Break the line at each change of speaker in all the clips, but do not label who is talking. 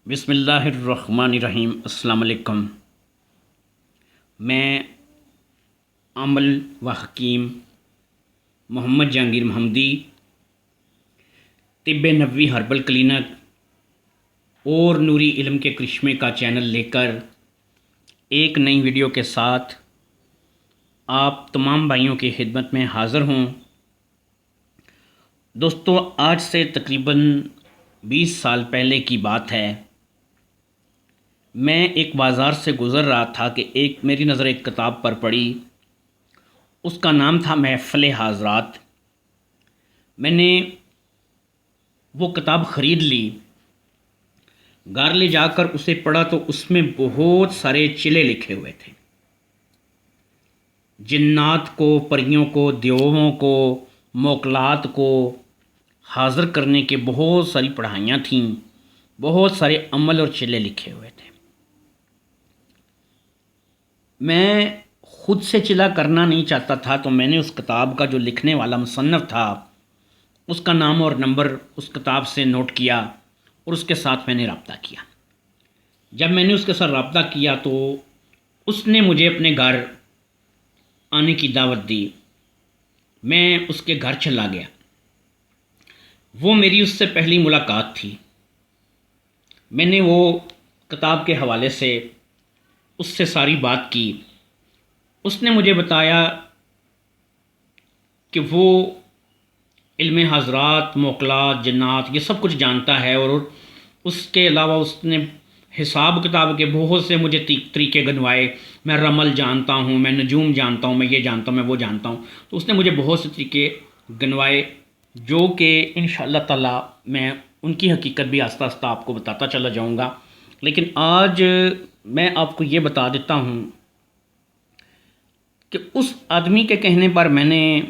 بسم اللہ الرحمن الرحیم۔ السلام علیکم۔ میں عامل و حکیم محمد جہانگیر محمدی طب نبوی ہربل کلینک اور نوری علم کے کرشمے کا چینل لے کر ایک نئی ویڈیو کے ساتھ آپ تمام بھائیوں کی خدمت میں حاضر ہوں۔ دوستو، آج سے تقریباً 20 سال پہلے کی بات ہے۔ میں ایک بازار سے گزر رہا تھا کہ میری نظر ایک کتاب پر پڑی۔ اس کا نام تھا محفل حاضرات۔ میں نے وہ کتاب خرید لی۔ گھر لے جا کر اسے پڑھا تو اس میں بہت سارے چلے لکھے ہوئے تھے۔ جنات کو، پریوں کو، دیووں کو، موکلات کو حاضر کرنے کے بہت ساری پڑھائیاں تھیں، بہت سارے عمل اور چلے لکھے ہوئے تھے۔ میں خود سے چلا کرنا نہیں چاہتا تھا، تو میں نے اس کتاب کا جو لکھنے والا مصنف تھا اس کا نام اور نمبر اس کتاب سے نوٹ کیا اور اس کے ساتھ میں نے رابطہ کیا۔ جب میں نے اس کے ساتھ رابطہ کیا تو اس نے مجھے اپنے گھر آنے کی دعوت دی۔ میں اس کے گھر چلا گیا۔ وہ میری اس سے پہلی ملاقات تھی۔ میں نے وہ کتاب کے حوالے سے اس سے ساری بات کی۔ اس نے مجھے بتایا کہ وہ علم حضرات، موکلات، جنات یہ سب کچھ جانتا ہے، اور اس کے علاوہ اس نے حساب کتاب کے بہت سے مجھے طریقے گنوائے۔ میں رمل جانتا ہوں، میں نجوم جانتا ہوں، میں یہ جانتا ہوں، میں وہ جانتا ہوں۔ تو اس نے مجھے بہت سے طریقے گنوائے جو کہ انشاءاللہ تعالی میں ان کی حقیقت بھی آہستہ آہستہ آپ کو بتاتا چلا جاؤں گا۔ لیکن آج میں آپ کو یہ بتا دیتا ہوں کہ اس آدمی کے کہنے پر میں نے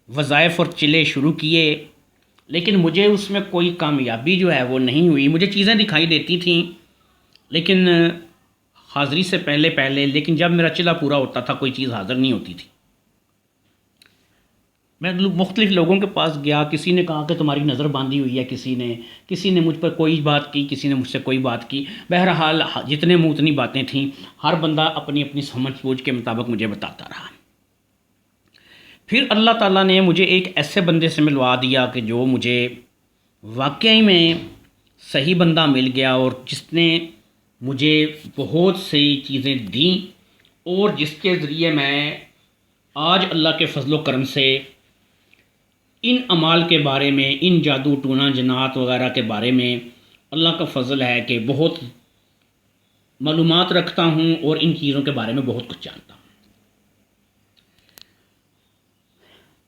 وظائف اور چلے شروع کیے، لیکن مجھے اس میں کوئی کامیابی جو ہے وہ نہیں ہوئی۔ مجھے چیزیں دکھائی دیتی تھیں لیکن حاضری سے پہلے لیکن جب میرا چلا پورا ہوتا تھا کوئی چیز حاضر نہیں ہوتی تھی۔ میں مختلف لوگوں کے پاس گیا، کسی نے کہا کہ تمہاری نظر باندھی ہوئی ہے، کسی نے مجھ پر کوئی بات کی، کسی نے مجھ سے کوئی بات کی۔ بہرحال جتنے منہ اتنی باتیں تھیں، ہر بندہ اپنی اپنی سمجھ بوجھ کے مطابق مجھے بتاتا رہا۔ پھر اللہ تعالیٰ نے مجھے ایک ایسے بندے سے ملوا دیا کہ جو مجھے واقعی میں صحیح بندہ مل گیا، اور جس نے مجھے بہت سی چیزیں دیں، اور جس کے ذریعے میں آج اللہ کے فضل و کرم سے ان اعمال کے بارے میں، ان جادو ٹونا جنات وغیرہ کے بارے میں اللہ کا فضل ہے کہ بہت معلومات رکھتا ہوں اور ان چیزوں کے بارے میں بہت کچھ جانتا ہوں۔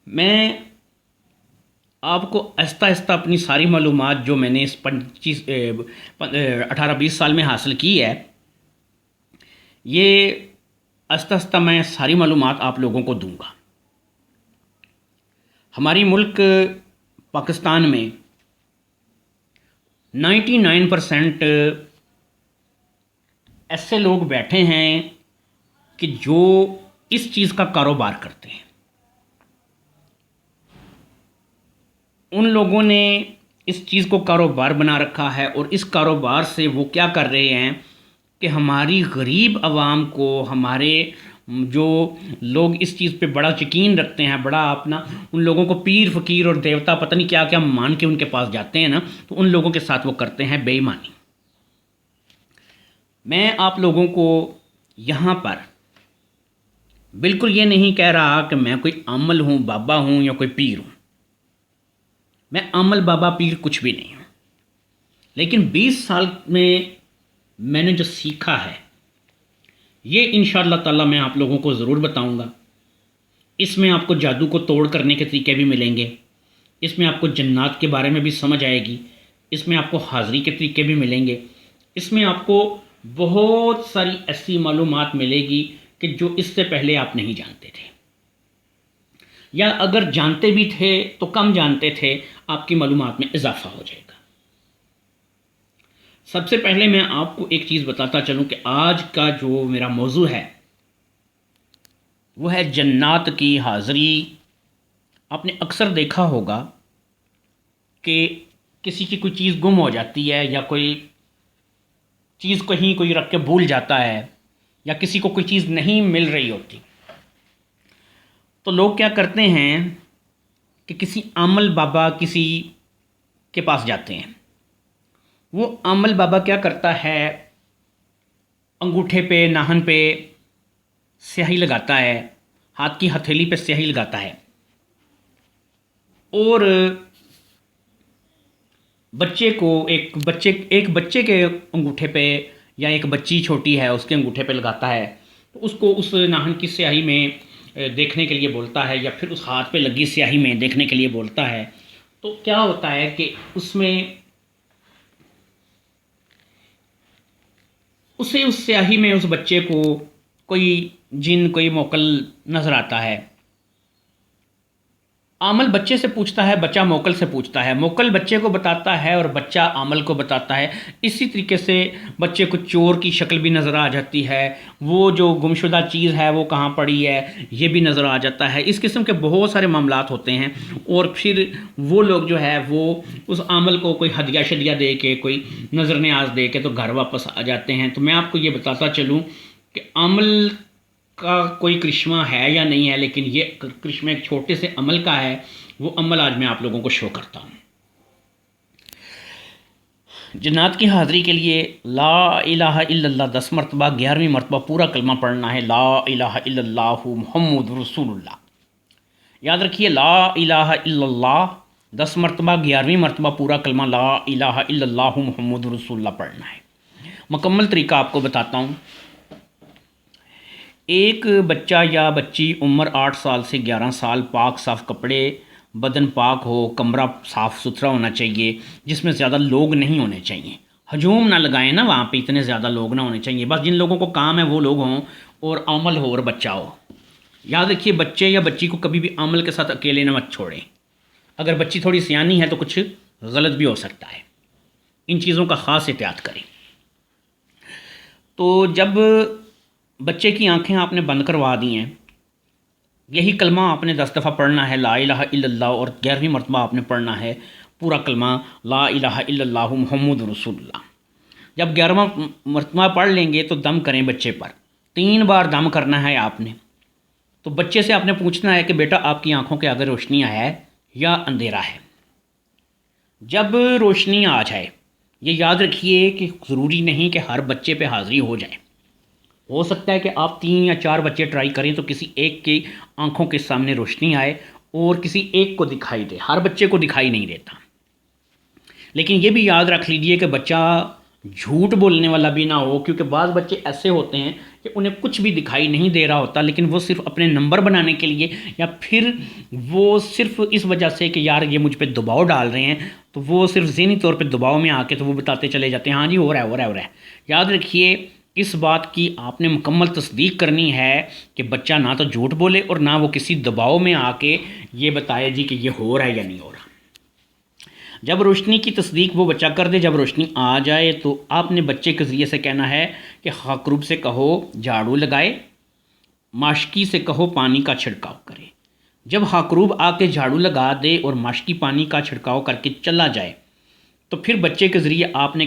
میں آپ کو آہستہ آہستہ اپنی ساری معلومات جو میں نے اس 18-20 سال میں حاصل کی ہے، یہ آہستہ آہستہ میں ساری معلومات آپ لوگوں کو دوں گا۔ ہماری ملک پاکستان میں 99% ایسے لوگ بیٹھے ہیں کہ جو اس چیز کا کاروبار کرتے ہیں۔ ان لوگوں نے اس چیز کو کاروبار بنا رکھا ہے، اور اس کاروبار سے وہ کیا کر رہے ہیں کہ ہماری غریب عوام کو، ہمارے جو لوگ اس چیز پہ بڑا یقین رکھتے ہیں، بڑا اپنا ان لوگوں کو پیر فقیر اور دیوتا پتہ نہیں کیا کیا مان کے ان کے پاس جاتے ہیں نا، تو ان لوگوں کے ساتھ وہ کرتے ہیں بے ایمانی۔ میں آپ لوگوں کو یہاں پر بالکل یہ نہیں کہہ رہا کہ میں کوئی عامل ہوں، بابا ہوں یا کوئی پیر ہوں۔ میں عامل، بابا، پیر کچھ بھی نہیں ہوں، لیکن 20 سال میں نے جو سیکھا ہے یہ انشاءاللہ تعالی میں آپ لوگوں کو ضرور بتاؤں گا۔ اس میں آپ کو جادو کو توڑ کرنے کے طریقے بھی ملیں گے، اس میں آپ کو جنات کے بارے میں بھی سمجھ آئے گی، اس میں آپ کو حاضری کے طریقے بھی ملیں گے، اس میں آپ کو بہت ساری ایسی معلومات ملے گی کہ جو اس سے پہلے آپ نہیں جانتے تھے، یا اگر جانتے بھی تھے تو کم جانتے تھے۔ آپ کی معلومات میں اضافہ ہو جائے گا۔ سب سے پہلے میں آپ کو ایک چیز بتاتا چلوں کہ آج کا جو میرا موضوع ہے وہ ہے جنات کی حاضری۔ آپ نے اکثر دیکھا ہوگا کہ کسی کی کوئی چیز گم ہو جاتی ہے یا کوئی چیز کہیں کوئی رکھ کے بھول جاتا ہے یا کسی کو کوئی چیز نہیں مل رہی ہوتی، تو لوگ کیا کرتے ہیں کہ کسی عامل بابا کسی کے پاس جاتے ہیں۔ وہ عامل بابا کیا کرتا ہے، انگوٹھے پہ ناخن پہ سیاہی لگاتا ہے، ہاتھ کی ہتھیلی پہ سیاہی لگاتا ہے، اور بچے کو ایک بچے کے انگوٹھے پہ یا ایک بچی چھوٹی ہے اس کے انگوٹھے پہ لگاتا ہے، تو اس کو اس ناخن کی سیاہی میں دیکھنے کے لیے بولتا ہے یا پھر اس ہاتھ پہ لگی سیاہی میں دیکھنے کے لیے بولتا ہے۔ تو کیا ہوتا ہے کہ اس سیاہی میں اس بچے کو کوئی جن کوئی موکل نظر آتا ہے۔ عامل بچے سے پوچھتا ہے، بچہ موکل سے پوچھتا ہے، موکل بچے کو بتاتا ہے اور بچہ عامل کو بتاتا ہے۔ اسی طریقے سے بچے کو چور کی شکل بھی نظر آ جاتی ہے، وہ جو گمشدہ چیز ہے وہ کہاں پڑی ہے یہ بھی نظر آ جاتا ہے۔ اس قسم کے بہت سارے معاملات ہوتے ہیں، اور پھر وہ لوگ جو ہے وہ اس عامل کو کوئی ہدیہ شدیہ دے کے، کوئی نظر نیاز دے کے تو گھر واپس آ جاتے ہیں۔ تو میں آپ کو یہ بتاتا چلوں کہ عامل کا کوئی کرشمہ ہے یا نہیں ہے، لیکن یہ کرشمہ ایک چھوٹے سے عمل کا ہے۔ وہ عمل آج میں آپ لوگوں کو شو کرتا ہوں۔ جنات کی حاضری کے لیے لا الہ الا اللہ 10 مرتبہ، 11ویں مرتبہ پورا کلمہ پڑھنا ہے، لا الہ الا اللہ محمد رسول اللہ۔ یاد رکھیے، لا الہ الا اللہ 10 مرتبہ، 11ویں مرتبہ پورا کلمہ لا الہ الا اللہ محمد رسول اللہ پڑھنا ہے۔ مکمل طریقہ آپ کو بتاتا ہوں۔ ایک بچہ یا بچی عمر 8 سال سے 11 سال، پاک صاف کپڑے، بدن پاک ہو، کمرہ صاف ستھرا ہونا چاہیے، جس میں زیادہ لوگ نہیں ہونے چاہیے۔ ہجوم نہ لگائیں نا، وہاں پہ اتنے زیادہ لوگ نہ ہونے چاہیے، بس جن لوگوں کو کام ہے وہ لوگ ہوں، اور عامل ہو اور بچہ ہو۔ یاد رکھیے، بچے یا بچی کو کبھی بھی عامل کے ساتھ اکیلے نہ مت چھوڑیں۔ اگر بچی تھوڑی سیانی ہے تو کچھ غلط بھی ہو سکتا ہے، ان چیزوں کا خاص احتیاط کریں۔ تو جب بچے کی آنکھیں آپ نے بند کروا دی ہیں، یہی کلمہ آپ نے 10 دفعہ پڑھنا ہے، لا الہ الا اللہ، اور 11ویں مرتبہ آپ نے پڑھنا ہے پورا کلمہ لا الہ الا اللہ محمد رسول اللہ۔ جب 11واں مرتبہ پڑھ لیں گے تو دم کریں بچے پر، 3 بار دم کرنا ہے آپ نے۔ تو بچے سے آپ نے پوچھنا ہے کہ بیٹا آپ کی آنکھوں کے آگے روشنی ہے یا اندھیرا ہے؟ جب روشنی آ جائے، یہ یاد رکھیے کہ ضروری نہیں کہ ہر بچے پہ حاضری ہو جائے، ہو سکتا ہے کہ آپ 3 یا 4 بچے ٹرائی کریں تو کسی ایک کی آنکھوں کے سامنے روشنی آئے اور کسی ایک کو دکھائی دے، ہر بچے کو دکھائی نہیں دیتا۔ لیکن یہ بھی یاد رکھ لیجئے کہ بچہ جھوٹ بولنے والا بھی نہ ہو، کیونکہ بعض بچے ایسے ہوتے ہیں کہ انہیں کچھ بھی دکھائی نہیں دے رہا ہوتا، لیکن وہ صرف اپنے نمبر بنانے کے لیے یا پھر وہ صرف اس وجہ سے کہ یار یہ مجھ پہ دباؤ ڈال رہے ہیں، تو وہ صرف ذہنی طور پہ دباؤ میں آ کے تو وہ بتاتے چلے جاتے ہیں ہاں جی ہو رہا ہے ہو رہا ہے ہو رہا ہے۔ یاد رکھیے، اس بات کی آپ نے مکمل تصدیق کرنی ہے کہ بچہ نہ تو جھوٹ بولے اور نہ وہ کسی دباؤ میں آ کے یہ بتائے جی کہ یہ ہو رہا ہے یا نہیں ہو رہا۔ جب روشنی کی تصدیق وہ بچہ کر دے، جب روشنی آ جائے تو آپ نے بچے کے ذریعے سے کہنا ہے کہ خاکروب سے کہو جھاڑو لگائے، ماشکی سے کہو پانی کا چھڑکاؤ کرے۔ جب خاکروب آ کے جھاڑو لگا دے اور ماشکی پانی کا چھڑکاؤ کر کے چلا جائے تو پھر بچے کے ذریعے آپ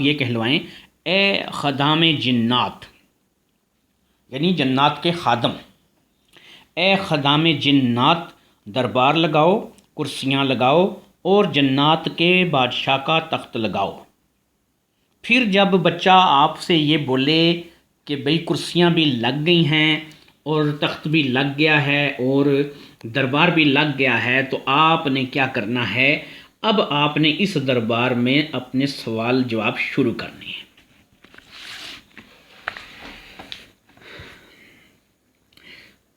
یہ کہلوائیں، اے خدام جنات، یعنی جنات کے خادم، اے خدام جنات دربار لگاؤ، کرسیاں لگاؤ اور جنات کے بادشاہ کا تخت لگاؤ۔ پھر جب بچہ آپ سے یہ بولے کہ بھئی کرسیاں بھی لگ گئی ہیں اور تخت بھی لگ گیا ہے اور دربار بھی لگ گیا ہے، تو آپ نے کیا کرنا ہے، اب آپ نے اس دربار میں اپنے سوال جواب شروع کرنے ہیں۔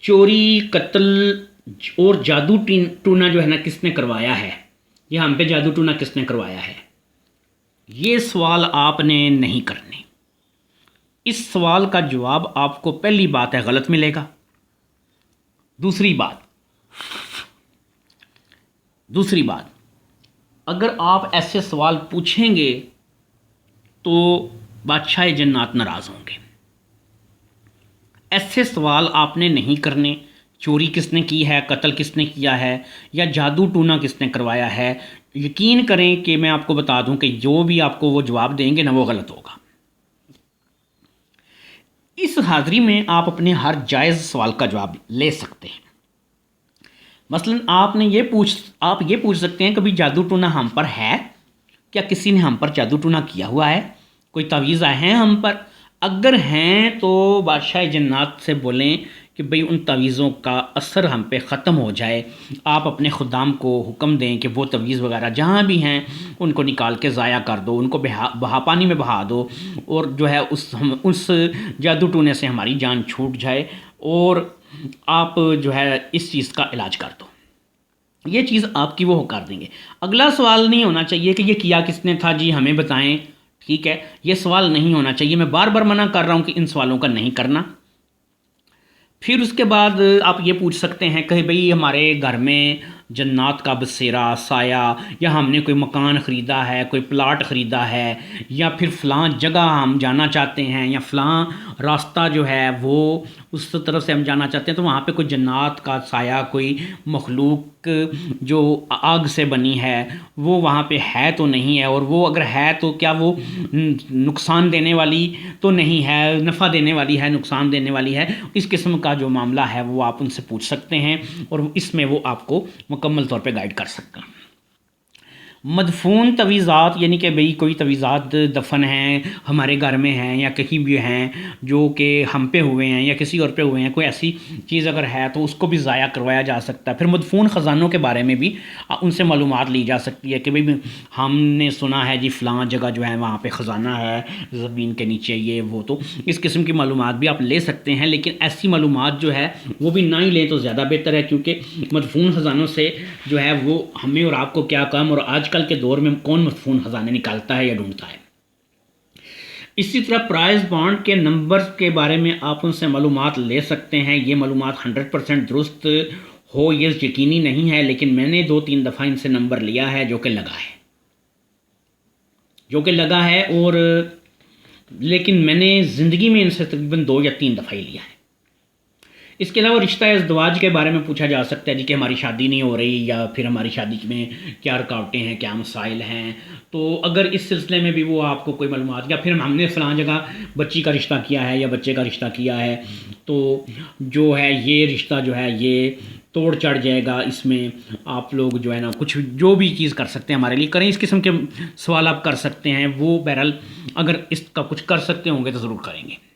چوری، قتل اور جادو ٹونا جو ہے نا کس نے کروایا ہے، یہ ہم پہ جادو ٹونا کس نے کروایا ہے، یہ سوال آپ نے نہیں کرنے۔ اس سوال کا جواب آپ کو پہلی بات ہے غلط ملے گا۔ دوسری بات، اگر آپ ایسے سوال پوچھیں گے تو بادشاہ جنات ناراض ہوں گے۔ ایسے سوال آپ نے نہیں کرنے، چوری کس نے کی ہے، قتل کس نے کیا ہے، یا جادو ٹونا کس نے کروایا ہے، یقین کریں کہ میں آپ کو بتا دوں کہ جو بھی آپ کو وہ جواب دیں گے نا وہ غلط ہوگا۔ اس حاضری میں آپ اپنے ہر جائز سوال کا جواب لے سکتے ہیں۔ مثلا آپ یہ پوچھ سکتے ہیں کبھی جادو ٹونا ہم پر ہے، کیا کسی نے ہم پر جادو ٹونا کیا ہوا ہے، کوئی تعویذ آئے ہیں ہم پر؟ اگر ہیں تو بادشاہ جنات سے بولیں کہ بھئی ان تعویذوں کا اثر ہم پہ ختم ہو جائے، آپ اپنے خدام کو حکم دیں کہ وہ تعویذ وغیرہ جہاں بھی ہیں ان کو نکال کے ضائع کر دو، ان کو پانی میں بہا دو، اور جو ہے اس جادو ٹونے سے ہماری جان چھوٹ جائے، اور آپ جو ہے اس چیز کا علاج کر دو۔ یہ چیز آپ کی وہ کر دیں گے۔ اگلا سوال نہیں ہونا چاہیے کہ یہ کیا کس نے تھا جی ہمیں بتائیں، ٹھیک ہے، یہ سوال نہیں ہونا چاہیے، میں بار بار منع کر رہا ہوں کہ ان سوالوں کا نہیں کرنا۔ پھر اس کے بعد آپ یہ پوچھ سکتے ہیں کہ بھئی ہمارے گھر میں جنات کا بسیرا، سایہ، یا ہم نے کوئی مکان خریدا ہے، کوئی پلاٹ خریدا ہے، یا پھر فلاں جگہ ہم جانا چاہتے ہیں، یا فلاں راستہ جو ہے وہ اس طرف سے ہم جانا چاہتے ہیں، تو وہاں پہ کوئی جنات کا سایہ، کوئی مخلوق جو آگ سے بنی ہے وہ وہاں پہ ہے تو نہیں ہے، اور وہ اگر ہے تو کیا وہ نقصان دینے والی تو نہیں ہے، نفع دینے والی ہے، نقصان دینے والی ہے؟ اس قسم کا جو معاملہ ہے وہ آپ ان سے پوچھ سکتے ہیں، اور اس میں وہ آپ کو مکمل طور پہ گائیڈ کر سکتے ہیں۔ مدفون تعویذات، یعنی کہ بھئی کوئی تعویذات دفن ہیں ہمارے گھر میں ہیں یا کہیں بھی ہیں جو کہ ہم پہ ہوئے ہیں یا کسی اور پہ ہوئے ہیں، کوئی ایسی چیز اگر ہے تو اس کو بھی ضائع کروایا جا سکتا ہے۔ پھر مدفون خزانوں کے بارے میں بھی ان سے معلومات لی جا سکتی ہے کہ بھئی ہم نے سنا ہے جی فلاں جگہ جو ہے وہاں پہ خزانہ ہے زمین کے نیچے، یہ وہ، تو اس قسم کی معلومات بھی آپ لے سکتے ہیں، لیکن ایسی معلومات جو ہے وہ بھی نہ ہی لیں تو زیادہ بہتر ہے، کیونکہ مدفون خزانوں سے جو ہے وہ ہمیں اور آپ کو کیا کام، اور آج کل کے دور میں کون مدفون خزانے نکالتا ہے یا ڈھونڈتا ہے۔ اسی طرح پرائز بانڈ کے نمبر کے بارے میں آپ ان سے معلومات لے سکتے ہیں۔ یہ معلومات 100% درست ہو یہ یقینی نہیں ہے، لیکن میں نے 2-3 دفعہ ان سے نمبر لیا ہے جو کہ لگا ہے، اور لیکن میں نے زندگی میں ان سے تقریباً 2 یا 3 دفعہ ہی لیا ہے۔ اس کے علاوہ رشتہ ازدواج کے بارے میں پوچھا جا سکتا ہے جی کہ ہماری شادی نہیں ہو رہی، یا پھر ہماری شادی میں کیا رکاوٹیں ہیں، کیا مسائل ہیں، تو اگر اس سلسلے میں بھی وہ آپ کو کوئی معلومات، یا پھر ہم نے فلاں جگہ بچی کا رشتہ کیا ہے یا بچے کا رشتہ کیا ہے تو جو ہے یہ رشتہ جو ہے یہ توڑ چڑھ جائے گا، اس میں آپ لوگ جو ہے نا کچھ جو بھی چیز کر سکتے ہیں ہمارے لیے کریں، اس قسم کے سوال آپ کر سکتے ہیں۔ وہ بہرحال اگر اس کا کچھ کر سکتے ہوں گے تو ضرور کریں گے۔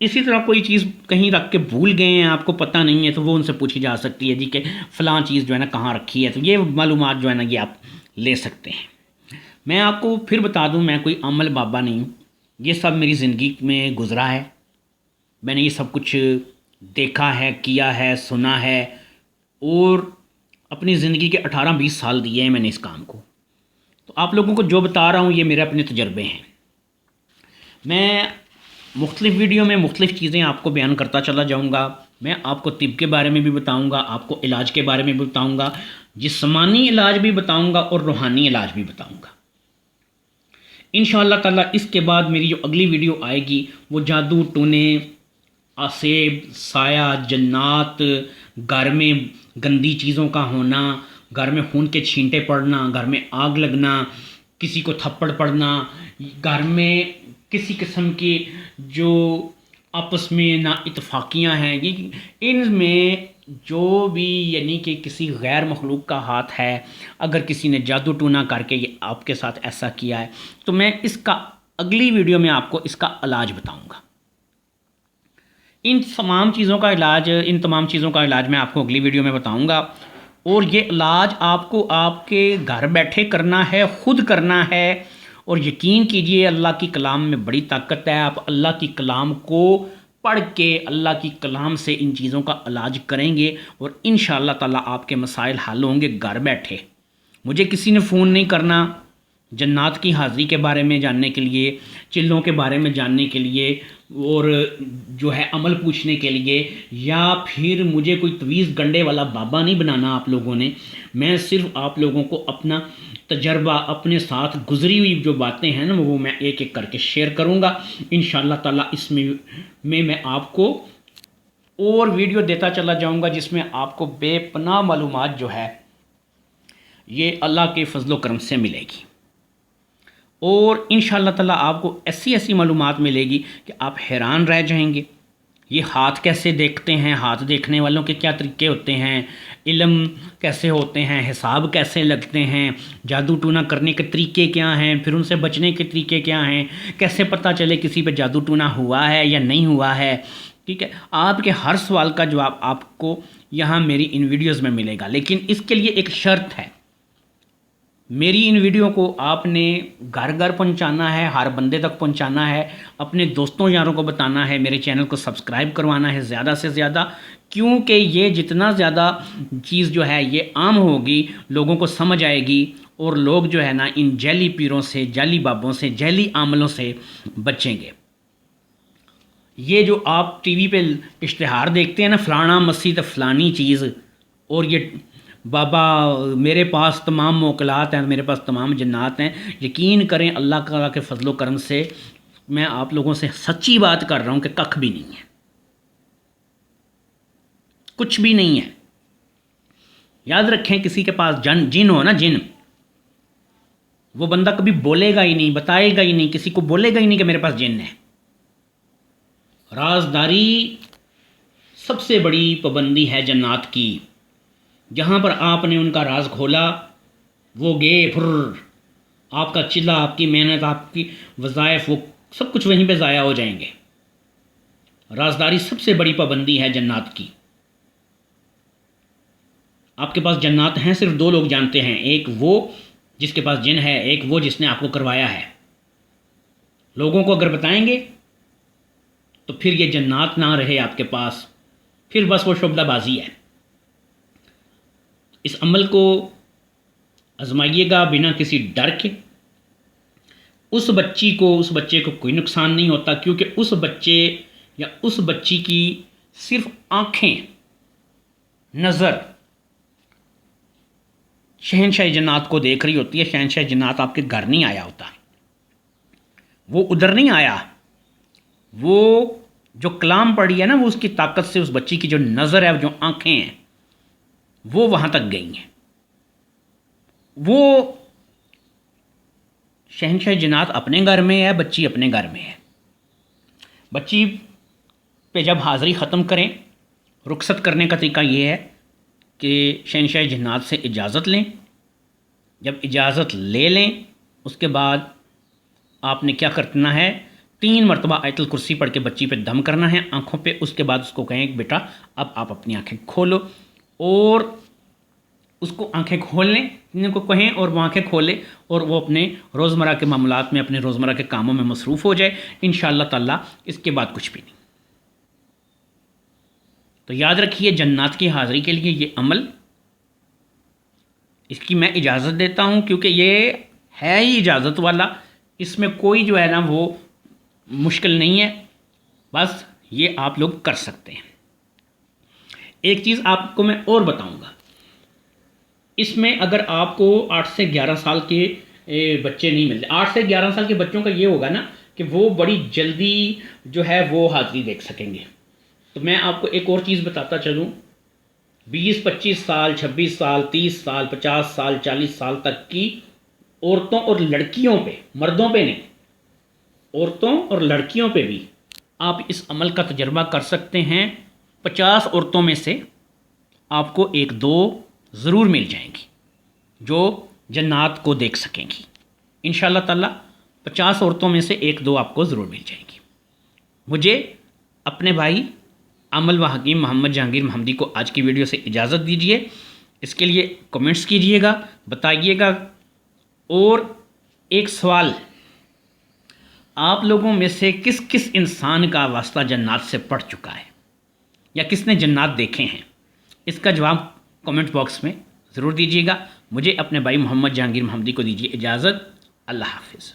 اسی طرح کوئی چیز کہیں رکھ کے بھول گئے ہیں، آپ کو پتہ نہیں ہے، تو وہ ان سے پوچھی جا سکتی ہے جی کہ فلاں چیز جو ہے نا کہاں رکھی ہے، تو یہ معلومات جو ہے نا یہ آپ لے سکتے ہیں۔ میں آپ کو پھر بتا دوں میں کوئی عمل بابا نہیں ہوں، یہ سب میری زندگی میں گزرا ہے، میں نے یہ سب کچھ دیکھا ہے، کیا ہے، سنا ہے، اور اپنی زندگی کے 18-20 سال دیے ہیں میں نے اس کام کو، تو آپ لوگوں کو جو بتا رہا ہوں یہ میرے اپنے تجربے ہیں۔ میں مختلف ویڈیو میں مختلف چیزیں آپ کو بیان کرتا چلا جاؤں گا، میں آپ کو طب کے بارے میں بھی بتاؤں گا، آپ کو علاج کے بارے میں بھی بتاؤں گا، جسمانی علاج بھی بتاؤں گا، اور روحانی علاج بھی بتاؤں گا انشاءاللہ تعالیٰ۔ اس کے بعد میری جو اگلی ویڈیو آئے گی وہ جادو ٹونے، آسیب، سایہ، جنات، گھر میں گندی چیزوں کا ہونا، گھر میں خون کے چھینٹے پڑنا، گھر میں آگ لگنا، کسی کو تھپڑ پڑنا، گھر میں کسی قسم کی جو آپس میں نا اتفاقیاں ہیں، ان میں جو بھی یعنی کہ کسی غیر مخلوق کا ہاتھ ہے، اگر کسی نے جادو ٹونا کر کے یہ آپ کے ساتھ ایسا کیا ہے تو میں اس کا اگلی ویڈیو میں آپ کو اس کا علاج بتاؤں گا۔ ان تمام چیزوں کا علاج میں آپ کو اگلی ویڈیو میں بتاؤں گا، اور یہ علاج آپ کو آپ کے گھر بیٹھے کرنا ہے، خود کرنا ہے، اور یقین کیجئے اللہ کی کلام میں بڑی طاقت ہے۔ آپ اللہ کی کلام کو پڑھ کے اللہ کی کلام سے ان چیزوں کا علاج کریں گے، اور انشاءاللہ تعالیٰ آپ کے مسائل حل ہوں گے گھر بیٹھے۔ مجھے کسی نے فون نہیں کرنا جنات کی حاضری کے بارے میں جاننے کے لیے، چلوں کے بارے میں جاننے کے لیے، اور جو ہے عمل پوچھنے کے لیے، یا پھر مجھے کوئی تویز گنڈے والا بابا نہیں بنانا آپ لوگوں نے۔ میں صرف آپ لوگوں کو اپنا تجربہ، اپنے ساتھ گزری ہوئی جو باتیں ہیں نا وہ میں ایک ایک کر کے شیئر کروں گا انشاءاللہ تعالیٰ۔ اس میں میں آپ کو اور ویڈیو دیتا چلا جاؤں گا جس میں آپ کو بے پناہ معلومات جو ہے یہ اللہ کے فضل و کرم سے ملے گی، اور انشاءاللہ تعالیٰ آپ کو ایسی ایسی معلومات ملے گی کہ آپ حیران رہ جائیں گے۔ یہ ہاتھ کیسے دیکھتے ہیں، ہاتھ دیکھنے والوں کے کیا طریقے ہوتے ہیں، علم کیسے ہوتے ہیں، حساب کیسے لگتے ہیں، جادو ٹونا کرنے کے طریقے کیا ہیں، پھر ان سے بچنے کے طریقے کیا ہیں، کیسے پتہ چلے کسی پہ جادو ٹونا ہوا ہے یا نہیں ہوا ہے، ٹھیک ہے۔ آپ کے ہر سوال کا جواب آپ کو یہاں میری ان ویڈیوز میں ملے گا، لیکن اس کے لیے ایک شرط ہے، میری ان ویڈیو کو آپ نے گھر گھر پہنچانا ہے، ہر بندے تک پہنچانا ہے، اپنے دوستوں یاروں کو بتانا ہے، میرے چینل کو سبسکرائب کروانا ہے زیادہ سے زیادہ، کیونکہ یہ جتنا زیادہ چیز جو ہے یہ عام ہوگی، لوگوں کو سمجھ آئے گی، اور لوگ جو ہے نا ان جعلی پیروں سے، جعلی بابوں سے، جعلی عملوں سے بچیں گے۔ یہ جو آپ ٹی وی پہ اشتہار دیکھتے ہیں نا، فلانا مسجد فلانی چیز، اور یہ بابا میرے پاس تمام موکلات ہیں، میرے پاس تمام جنات ہیں، یقین کریں اللہ تعالیٰ کے فضل و کرم سے میں آپ لوگوں سے سچی بات کر رہا ہوں کہ کخ بھی نہیں ہے، کچھ بھی نہیں ہے۔ یاد رکھیں، کسی کے پاس جن ہو نا، جن، وہ بندہ کبھی بولے گا ہی نہیں، بتائے گا ہی نہیں، کسی کو بولے گا ہی نہیں کہ میرے پاس جن ہے۔ رازداری سب سے بڑی پابندی ہے جنات کی، جہاں پر آپ نے ان کا راز کھولا، وہ گئے پھر، آپ کا چلا، آپ کی محنت، آپ کی وظائف، وہ سب کچھ وہیں پہ ضائع ہو جائیں گے۔ رازداری سب سے بڑی پابندی ہے جنات کی۔ آپ کے پاس جنات ہیں صرف دو لوگ جانتے ہیں، ایک وہ جس کے پاس جن ہے، ایک وہ جس نے آپ کو کروایا ہے۔ لوگوں کو اگر بتائیں گے تو پھر یہ جنات نہ رہے آپ کے پاس، پھر بس وہ شعبدہ بازی ہے۔ اس عمل کو آزمائیے گا بنا کسی ڈر کے۔ اس بچے کو کوئی نقصان نہیں ہوتا، کیونکہ اس بچے یا اس بچی کی صرف آنکھیں، نظر شہنشاہ جنات کو دیکھ رہی ہوتی ہے۔ شہنشاہ جنات آپ کے گھر نہیں آیا ہوتا، وہ ادھر نہیں آیا، وہ جو کلام پڑھی ہے نا، وہ اس کی طاقت سے اس بچی کی جو نظر ہے، جو آنکھیں ہیں، وہ وہاں تک گئی ہیں۔ وہ شہنشاہ جنات اپنے گھر میں ہے، بچی اپنے گھر میں ہے۔ بچی پہ جب حاضری ختم کریں، رخصت کرنے کا طریقہ یہ ہے کہ شہنشاہ جنات سے اجازت لیں۔ جب اجازت لے لیں، اس کے بعد آپ نے کیا کرنا ہے، 3 مرتبہ آیت الکرسی پڑھ کے بچی پہ دم کرنا ہے آنکھوں پہ۔ اس کے بعد اس کو کہیں کہ بیٹا اب آپ اپنی آنکھیں کھولو، اور اس کو آنکھیں کھولنے ان کو کہیں، اور وہ آنکھیں کھولے، اور وہ اپنے روزمرہ کے معاملات میں، اپنے روزمرہ کے کاموں میں مصروف ہو جائے انشاءاللہ تعالیٰ۔ اس کے بعد کچھ بھی نہیں۔ تو یاد رکھیے، جنات کی حاضری کے لیے یہ عمل، اس کی میں اجازت دیتا ہوں، کیونکہ یہ ہے ہی اجازت والا، اس میں کوئی جو ہے نا وہ مشکل نہیں ہے، بس یہ آپ لوگ کر سکتے ہیں۔ ایک چیز آپ کو میں اور بتاؤں گا، اس میں اگر آپ کو 8 سے 11 سال کے بچے نہیں ملتے، 8 سے 11 سال کے بچوں کا یہ ہوگا نا کہ وہ بڑی جلدی جو ہے وہ حاضری دیکھ سکیں گے۔ تو میں آپ کو ایک اور چیز بتاتا چلوں، 20 25 سال، 26 سال، 30 سال، 50 سال، 40 سال تک کی عورتوں اور لڑکیوں پہ، مردوں پہ نہیں، عورتوں اور لڑکیوں پہ بھی آپ اس عمل کا تجربہ کر سکتے ہیں۔ 50 عورتوں میں سے آپ کو 1-2 ضرور مل جائیں گی جو جنات کو دیکھ سکیں گی انشاءاللہ تعالیٰ۔ 50 عورتوں میں سے 1-2 آپ کو ضرور مل جائیں گی۔ مجھے اپنے بھائی عمل و حکیم محمد جہانگیر محمدی کو آج کی ویڈیو سے اجازت دیجیے۔ اس کے لیے کمنٹس کیجیے گا، بتائیے گا۔ اور ایک سوال، آپ لوگوں میں سے کس کس انسان کا واسطہ جنات سے پڑ چکا ہے، یا کس نے جنات دیکھے ہیں؟ اس کا جواب کمنٹ باکس میں ضرور دیجیے گا۔ مجھے اپنے بھائی محمد جہانگیر محمدی کو دیجیے اجازت۔ اللہ حافظ۔